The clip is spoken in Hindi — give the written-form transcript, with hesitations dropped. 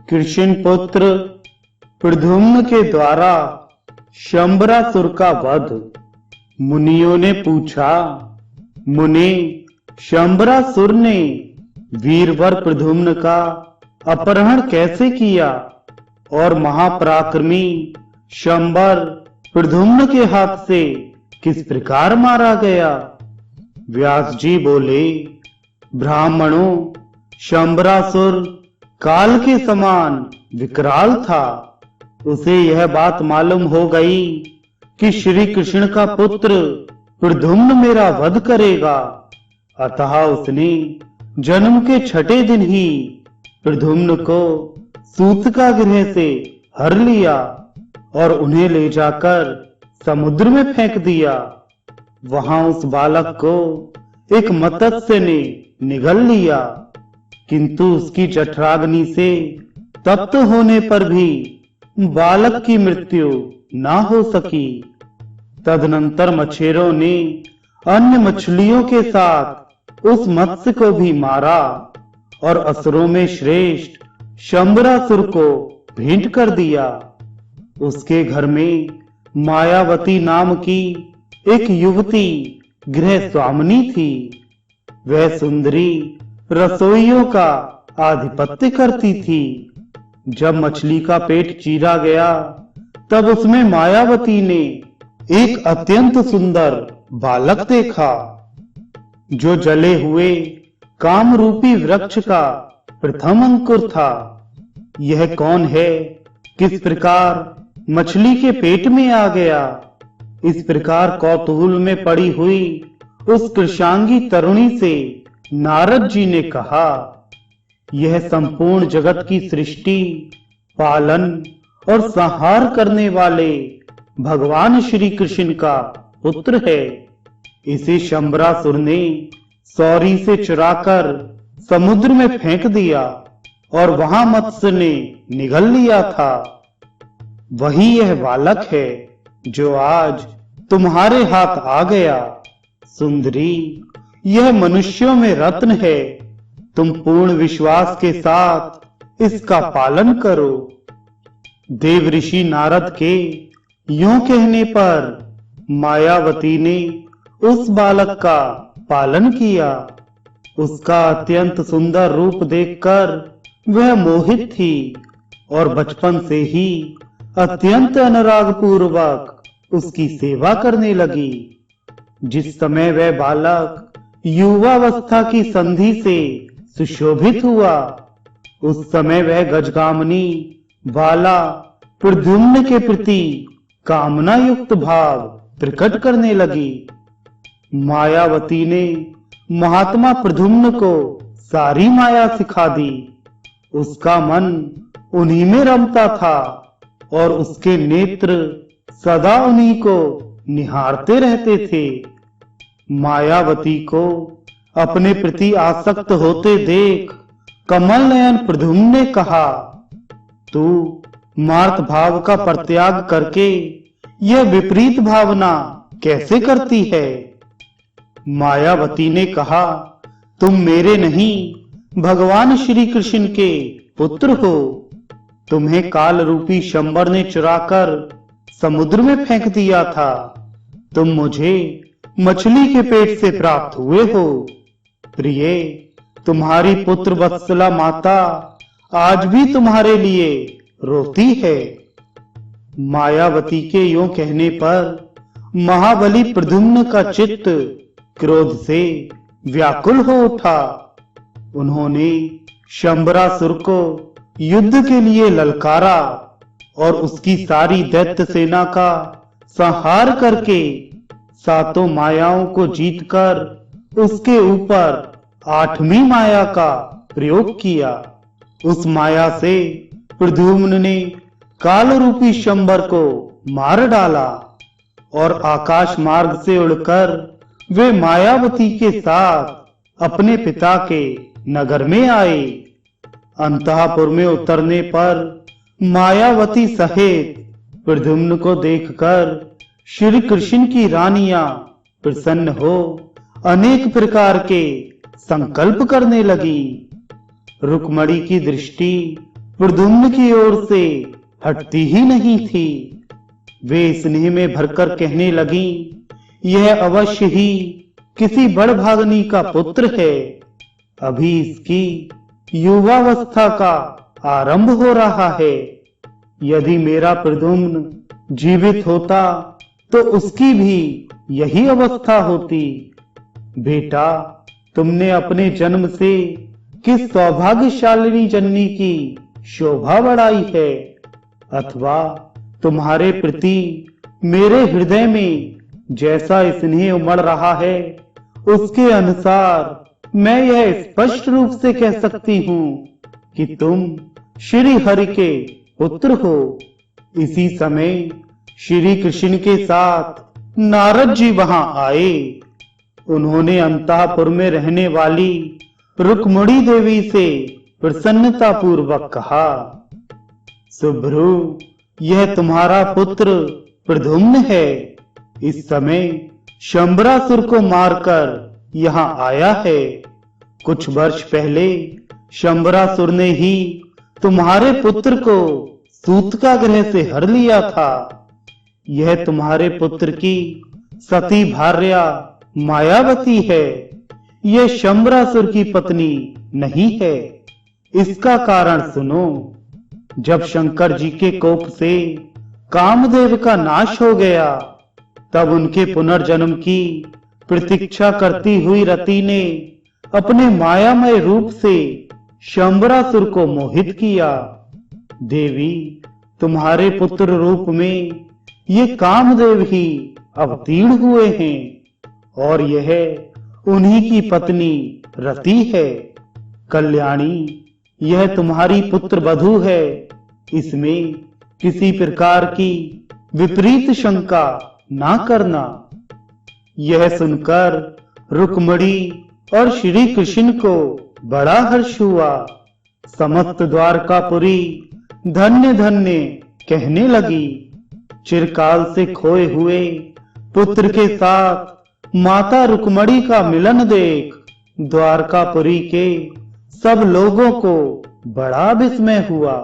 कृष्ण पुत्र प्रद्युम्न के द्वारा शंबरासुर का वध। मुनियों ने पूछा, मुने, शंबरासुर ने वीरवर प्रद्युम्न का अपहरण कैसे किया और महापराक्रमी शंबर प्रद्युम्न के हाथ से किस प्रकार मारा गया? व्यास जी बोले, ब्राह्मणों, शंबरासुर काल के समान विकराल था। उसे यह बात मालूम हो गई कि श्री कृष्ण का पुत्र प्रद्युम्न मेरा वध करेगा, अतः उसने जन्म के छठे दिन ही प्रद्युम्न को सूतकागृह से हर लिया और उन्हें ले जाकर समुद्र में फेंक दिया। वहां उस बालक को एक मत्स्य ने निगल लिया, किंतु उसकी जठराग्नि से तप्त होने पर भी बालक की मृत्यु न हो सकी। तदनंतर मछेरों ने अन्य मछलियों के साथ उस मत्स्य को भी मारा और असुरों में श्रेष्ठ शंबरासुर को भेंट कर दिया। उसके घर में मायावती नाम की एक युवती गृह स्वामिनी थी। वह सुंदरी रसोइयों का आधिपत्य करती थी। जब मछली का पेट चीरा गया, तब उसमें मायावती ने एक अत्यंत सुंदर बालक देखा, जो जले हुए काम रूपी वृक्ष का प्रथम अंकुर था। यह कौन है? किस प्रकार मछली के पेट में आ गया? इस प्रकार कौतूहल में पड़ी हुई उस कृशांगी तरुणी से नारद जी ने कहा, यह संपूर्ण जगत की सृष्टि, पालन और संहार करने वाले भगवान श्री कृष्ण का पुत्र है। इसे शंबरासुर ने सौरी से चुराकर समुद्र में फेंक दिया और वहां मत्स्य ने निगल लिया था। वही यह बालक है जो आज तुम्हारे हाथ आ गया। सुंदरी, यह मनुष्यों में रत्न है। तुम पूर्ण विश्वास के साथ इसका पालन करो। देव ऋषि नारद के यूं कहने पर मायावती ने उस बालक का पालन किया। उसका अत्यंत सुंदर रूप देखकर वह मोहित थी और बचपन से ही अत्यंत अनुराग पूर्वक उसकी सेवा करने लगी। जिस समय वह बालक युवावस्था की संधि से सुशोभित हुआ, उस समय वह गजगामिनी बाला प्रद्युम्न के प्रति कामना युक्त भाव प्रकट करने लगी। मायावती ने महात्मा प्रद्युम्न को सारी माया सिखा दी। उसका मन उन्हीं में रमता था और उसके नेत्र सदा उन्हीं को निहारते रहते थे। मायावती को अपने प्रति आसक्त होते देख कमल नयन प्रद्युम्न ने कहा, तू मार्त भाव का परित्याग करके यह विपरीत भावना कैसे करती है? मायावती ने कहा, तुम मेरे नहीं भगवान श्री कृष्ण के पुत्र हो। तुम्हें काल रूपी शंबर ने चुराकर समुद्र में फेंक दिया था। तुम मुझे मछली के पेट से प्राप्त हुए हो। प्रिय, तुम्हारी पुत्र वत्सला माता आज भी तुम्हारे लिए रोती है। मायावती के यूं कहने पर महाबली प्रद्युम्न का चित्त क्रोध से व्याकुल हो उठा। उन्होंने शंबरासुर को युद्ध के लिए ललकारा और उसकी सारी दैत्य सेना का संहार करके सातों मायाओं को जीतकर उसके ऊपर आठवीं माया का प्रयोग किया। उस माया से प्रद्युम्न ने काल रूपी शंबर को मार डाला और आकाश मार्ग से उड़कर वे मायावती के साथ अपने पिता के नगर में आए। अंतःपुर में उतरने पर मायावती सहित प्रद्युम्न को देखकर श्री कृष्ण की रानियां प्रसन्न हो अनेक प्रकार के संकल्प करने लगी। रुक्मणी की दृष्टि प्रद्युम्न की ओर से हटती ही नहीं थी। वे स्नेह में भरकर कहने लगी, यह अवश्य ही किसी बड़भागनी का पुत्र है। अभी इसकी युवावस्था का आरंभ हो रहा है। यदि मेरा प्रद्युम्न जीवित होता तो उसकी भी यही अवस्था होती। बेटा, तुमने अपने जन्म से किस सौभाग्यशालिनी जननी की शोभा बढ़ाई है, अथवा तुम्हारे प्रति मेरे हृदय में जैसा स्नेह उमड़ रहा है, उसके अनुसार मैं यह स्पष्ट रूप से कह सकती हूँ कि तुम श्री हरि के पुत्र हो। इसी समय श्री कृष्ण के साथ नारद जी वहां आए। उन्होंने अंतःपुर में रहने वाली रुक्मिणी देवी से प्रसन्नता पूर्वक कहा, सुभ्रु, यह तुम्हारा पुत्र प्रद्युम्न है। इस समय शंबरासुर को मारकर यहाँ आया है। कुछ वर्ष पहले शंबरासुर ने ही तुम्हारे पुत्र को सूतकागृह से हर लिया था। यह तुम्हारे पुत्र की सती भार्या मायावती है। यह शंबरासुर की पत्नी नहीं है। इसका कारण सुनो। जब शंकर जी के कोप से कामदेव का नाश हो गया, तब उनके पुनर्जन्म की प्रतीक्षा करती हुई रति ने अपने मायामय रूप से शंबरासुर को मोहित किया। देवी, तुम्हारे पुत्र रूप में ये कामदेव ही अवतीर्ण हुए हैं और यह उन्हीं की पत्नी रति है। कल्याणी, यह तुम्हारी पुत्र वधू है। इसमें किसी प्रकार की विपरीत शंका ना करना। यह सुनकर रुक्मिणी और श्री कृष्ण को बड़ा हर्ष हुआ। समस्त द्वारकापुरी धन्य धन्य कहने लगी। चिरकाल से खोए हुए पुत्र के साथ माता रुक्मिणी का मिलन देख द्वारकापुरी के सब लोगों को बड़ा विस्मय हुआ।